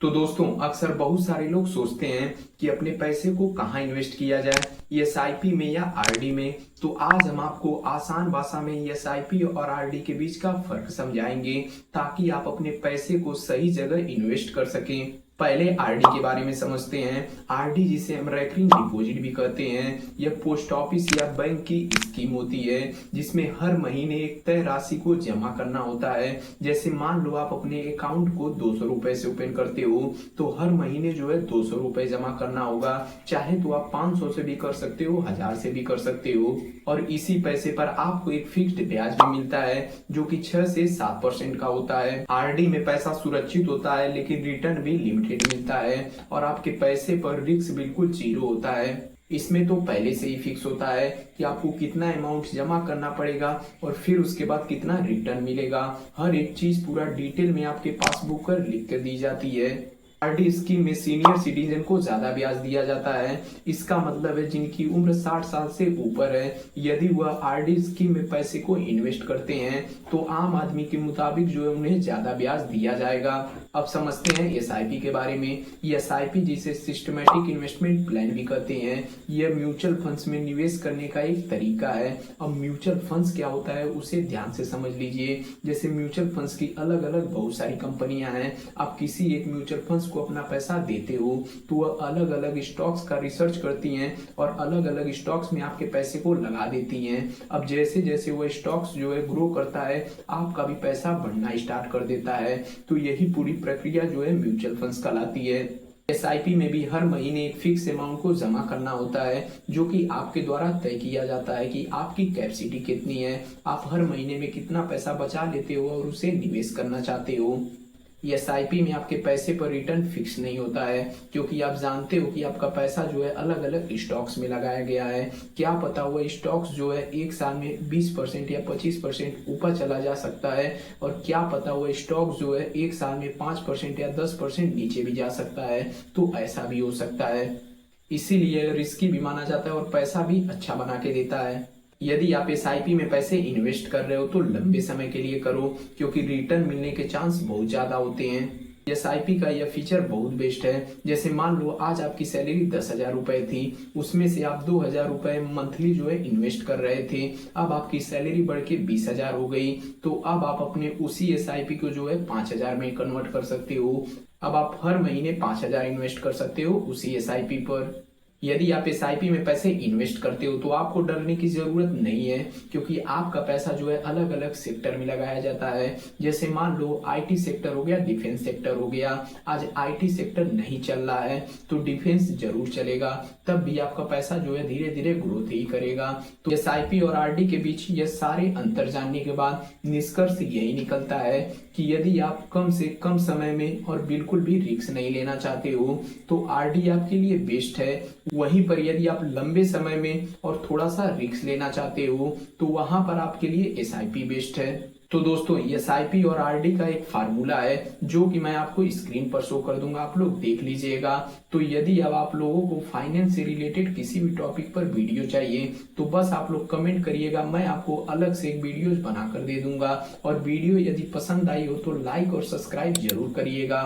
तो दोस्तों अक्सर बहुत सारे लोग सोचते हैं कि अपने पैसे को कहाँ इन्वेस्ट किया जाए, एसआईपी में या आरडी में। तो आज हम आपको आसान भाषा में एसआईपी और आरडी के बीच का फर्क समझाएंगे ताकि आप अपने पैसे को सही जगह इन्वेस्ट कर सकें। पहले आरडी के बारे में समझते हैं। आरडी जिसे हम रेकरिंग डिपॉजिट भी कहते हैं, यह पोस्ट ऑफिस या बैंक की स्कीम होती है जिसमें हर महीने एक तय राशि को जमा करना होता है। जैसे मान लो आप अपने अकाउंट को 200 रुपए से ओपन करते हो तो हर महीने जो है 200 रुपए जमा करना होगा। चाहे तो आप 500 से भी कर सकते हो, 1000 से भी कर सकते हो। और इसी पैसे पर आपको एक फिक्स्ड ब्याज भी मिलता है जो कि 6 से 7% का होता है। आरडी में पैसा सुरक्षित होता है लेकिन रिटर्न भी लिमिटेड मिलता है और आपके पैसे पर रिस्क बिल्कुल जीरो होता है। इसमें तो पहले से ही फिक्स होता है कि आपको कितना अमाउंट जमा करना पड़ेगा और फिर उसके बाद कितना रिटर्न मिलेगा। हर एक चीज पूरा डिटेल में आपके पासबुक पर लिख कर दी जाती है। आरडी स्कीम में सीनियर सिटीजन को ज्यादा ब्याज दिया जाता है। इसका मतलब है जिनकी उम्र 60 साल से ऊपर है, यदि वह आरडी स्कीम में पैसे को इन्वेस्ट करते हैं तो आम आदमी के मुताबिक जो है उन्हें ज्यादा ब्याज दिया जाएगा। अब समझते हैं एसआईपी के बारे में। एसआईपी जिसे सिस्टमैटिक इन्वेस्टमेंट प्लान भी कहते हैं, यह म्यूचुअल फंड्स में निवेश करने का एक तरीका है। अब म्यूचुअल फंड्स क्या होता है उसे ध्यान से समझ लीजिए। जैसे म्यूचुअल फंड्स की अलग अलग बहुत सारी कंपनियां हैं। आप किसी एक म्यूचुअल फंड्स को अपना पैसा देते हो तो वह अलग अलग स्टॉक्स का रिसर्च करती हैं और अलग अलग स्टॉक्स में आपके पैसे को लगा देती हैं। अब जैसे जैसे वह स्टॉक्स जो है ग्रो करता है आपका भी पैसा बढ़ना स्टार्ट कर देता है। तो यही पूरी प्रक्रिया जो है म्यूचुअल फंड्स कहलाती है। एसआईपी में भी हर महीने एक फिक्स अमाउंट को जमा करना होता है जो कि आपके द्वारा तय किया जाता है कि आपकी कैपेसिटी कितनी है, आप हर महीने में कितना पैसा बचा लेते हो और उसे निवेश करना चाहते हो। एसआईपी में आपके पैसे पर रिटर्न फिक्स नहीं होता है क्योंकि आप जानते हो कि आपका पैसा जो है अलग अलग स्टॉक्स में लगाया गया है। क्या पता हुआ स्टॉक्स जो है एक साल में 20% या 25% ऊपर चला जा सकता है और क्या पता हुआ स्टॉक्स जो है एक साल में 5% या 10% नीचे भी जा सकता है। तो ऐसा भी हो सकता है, इसीलिए रिस्की भी माना जाता है और पैसा भी अच्छा बना के देता है। यदि आप एसआईपी में पैसे इन्वेस्ट कर रहे हो तो लंबे समय के लिए करो क्योंकि रिटर्न मिलने के चांस बहुत ज्यादा होते हैं। एसआईपी का यह फीचर बहुत बेस्ट है। जैसे मान लो आज आपकी सैलरी 10,000 रुपए थी, उसमें से आप 2,000 रुपए मंथली जो है इन्वेस्ट कर रहे थे। अब आपकी सैलरी बढ़ के 20,000 हो गई तो अब आप अपने उसी एसआईपी को जो है 5,000 में कन्वर्ट कर सकते हो। अब आप हर महीने 5,000 इन्वेस्ट कर सकते हो उसी एसआईपी पर। यदि आप एसआईपी में पैसे इन्वेस्ट करते हो तो आपको डरने की जरूरत नहीं है क्योंकि आपका पैसा जो है अलग अलग सेक्टर में लगाया जाता है। जैसे मान लो आईटी सेक्टर हो गया, डिफेंस सेक्टर हो गया। आज आईटी सेक्टर नहीं चल रहा है तो डिफेंस जरूर चलेगा, तब भी आपका पैसा जो है धीरे धीरे ग्रोथ ही करेगा। तो एसआईपी और आरडी के बीच ये सारे अंतर जानने के बाद निष्कर्ष यही निकलता है कि यदि आप कम से कम समय में और बिल्कुल भी रिस्क नहीं लेना चाहते हो तो आरडी आपके लिए बेस्ट है। वहीं पर यदि आप लंबे समय में और थोड़ा सा रिस्क लेना चाहते हो तो वहां पर आपके लिए एसआईपी बेस्ट है। तो दोस्तों एसआईपी और आरडी का एक फार्मूला है जो कि मैं आपको स्क्रीन पर शो कर दूंगा, आप लोग देख लीजिएगा। तो यदि अब आप लोगों को फाइनेंस से रिलेटेड किसी भी टॉपिक पर वीडियो चाहिए तो बस आप लोग कमेंट करिएगा, मैं आपको अलग से एक वीडियो बनाकर दे दूंगा। और वीडियो यदि पसंद आई हो तो लाइक और सब्सक्राइब जरूर करिएगा।